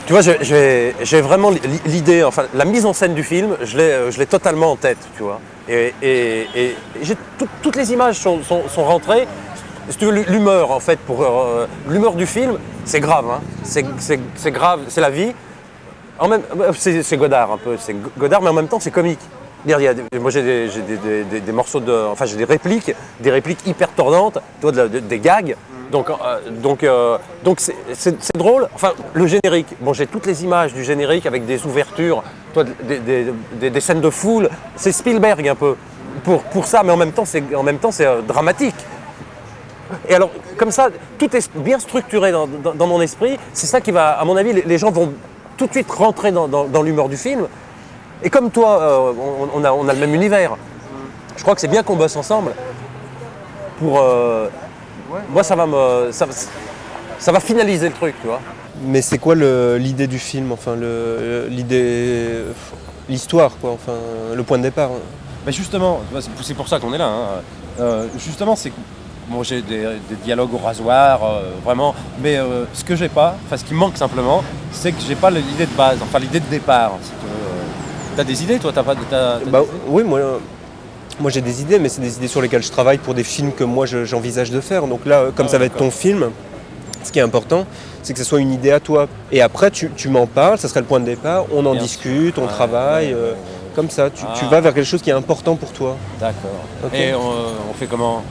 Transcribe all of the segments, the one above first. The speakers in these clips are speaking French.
Tu vois, j'ai vraiment l'idée, enfin la mise en scène du film, je l'ai totalement en tête, tu vois. Et toutes les images sont rentrées. Si tu veux, l'humeur, en fait, l'humeur du film, c'est grave, hein. C'est grave, c'est la vie. C'est Godard un peu, c'est Godard, mais en même temps c'est comique. Moi j'ai des morceaux enfin j'ai des répliques hyper tordantes, tu vois, des gags. Donc c'est drôle. Enfin le générique, bon j'ai toutes les images du générique avec des ouvertures, toi, des scènes de foule. C'est Spielberg un peu pour ça, mais en même temps c'est dramatique. Et alors, comme ça, tout est bien structuré dans mon esprit. C'est ça qui va, à mon avis, les gens vont tout de suite rentrer dans l'humeur du film. Et comme toi, on a le même univers. Je crois que c'est bien qu'on bosse ensemble. Pour, moi, ça va finaliser le truc, tu vois. Mais c'est quoi l'idée du film, enfin l'histoire quoi, enfin le point de départ. Mais justement, c'est pour ça qu'on est là, hein. Justement, c'est que bon, j'ai des dialogues au rasoir, vraiment. Mais ce que j'ai pas, enfin ce qui me manque simplement, c'est que j'ai pas l'idée de base, enfin l'idée de départ. Si tu veux. T'as des idées, toi? T'as pas, Bah oui, moi j'ai des idées, mais c'est des idées sur lesquelles je travaille pour des films que moi j'envisage de faire. Donc là, comme ça va être ton film, ce qui est important, c'est que ce soit une idée à toi. Et après, tu m'en parles, ça serait le point de départ, on en Bien discute, sûr. on travaille. Comme ça, tu vas vers quelque chose qui est important pour toi. D'accord. Okay. Et on fait comment?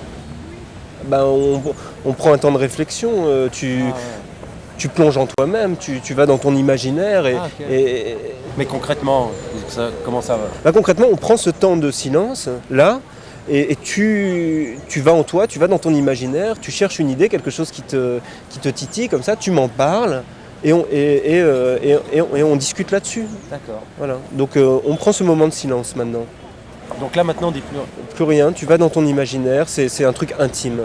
Ben, on prend un temps de réflexion, tu plonges en toi-même, tu vas dans ton imaginaire. Okay. Mais concrètement, comment ça va? Ben, concrètement, on prend ce temps de silence, là, et tu vas en toi, tu vas dans ton imaginaire, tu cherches une idée, quelque chose qui te titille, comme ça, tu m'en parles, et on discute là-dessus. D'accord. Voilà. Donc on prend ce moment de silence maintenant. Donc là maintenant on dit plus rien, tu vas dans ton imaginaire, c'est un truc intime.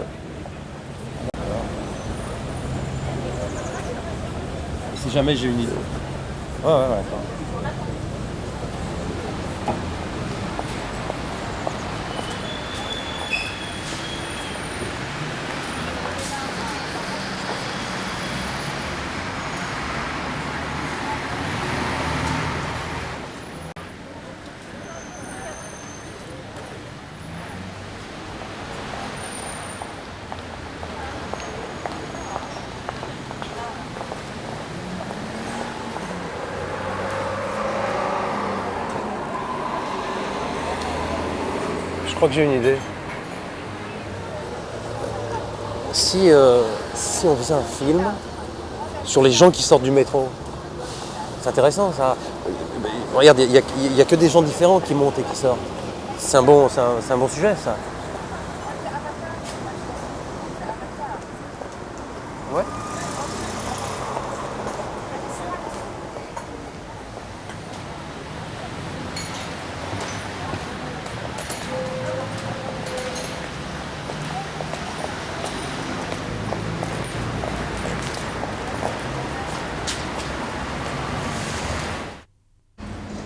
Si jamais j'ai une idée. Ouais, d'accord. Je crois que j'ai une idée. Si on faisait un film sur les gens qui sortent du métro, c'est intéressant ça. Regarde, il y a que des gens différents qui montent et qui sortent. C'est un bon sujet ça. Ouais.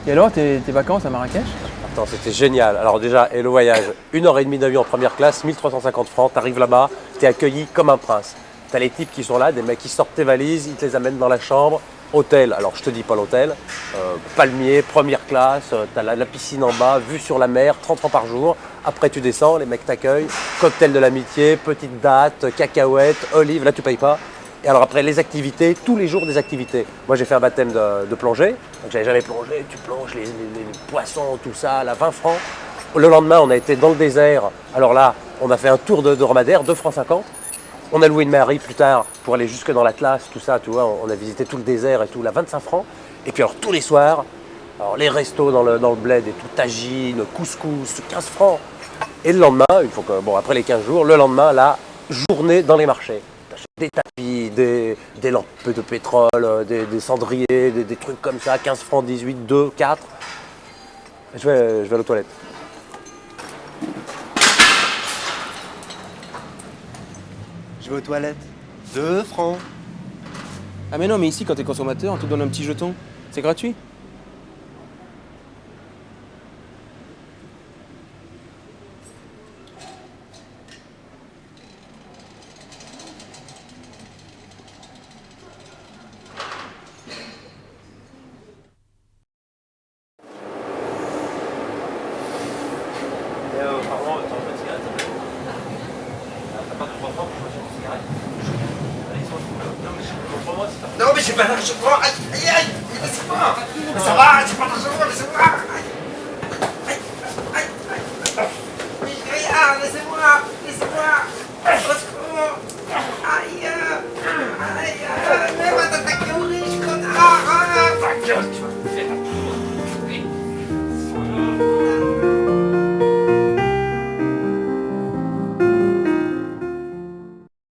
Et alors, tes vacances à Marrakech? Attends, c'était génial. Alors déjà, et le voyage, 1 heure et demie d'avion en première classe, 1350 francs, t'arrives là-bas, t'es accueilli comme un prince. T'as les types qui sont là, des mecs qui sortent tes valises, ils te les amènent dans la chambre. Hôtel, alors je te dis pas l'hôtel, palmier, première classe, t'as la piscine en bas, vue sur la mer, 30 francs par jour. Après tu descends, les mecs t'accueillent, cocktail de l'amitié, petite date, cacahuètes, olives, là tu payes pas. Et alors après les activités, tous les jours des activités. Moi j'ai fait un baptême de plongée, donc j'avais jamais plongé, tu plonges les poissons, tout ça, à 20 francs. Le lendemain on a été dans le désert, alors là on a fait un tour de dromadaire, 2 francs 50. On a loué une Mary plus tard pour aller jusque dans l'Atlas, tout ça, tu vois, on a visité tout le désert et tout, là 25 francs. Et puis alors tous les soirs, alors les restos dans le bled et tout, tagine, couscous, 15 francs. Et le lendemain, il faut que, bon après les 15 jours, le lendemain, la journée dans les marchés. Des tapis, des lampes de pétrole, des cendriers, des trucs comme ça, 15 francs, 18, 2, 4. Je vais aux toilettes. Je vais aux toilettes. 2 francs. Ah mais non, mais ici, quand t'es consommateur, on te donne un petit jeton. C'est gratuit. mais j'ai pas là, je prends. Aïe, aïe, aïe, mais c'est pas. Mais ça va.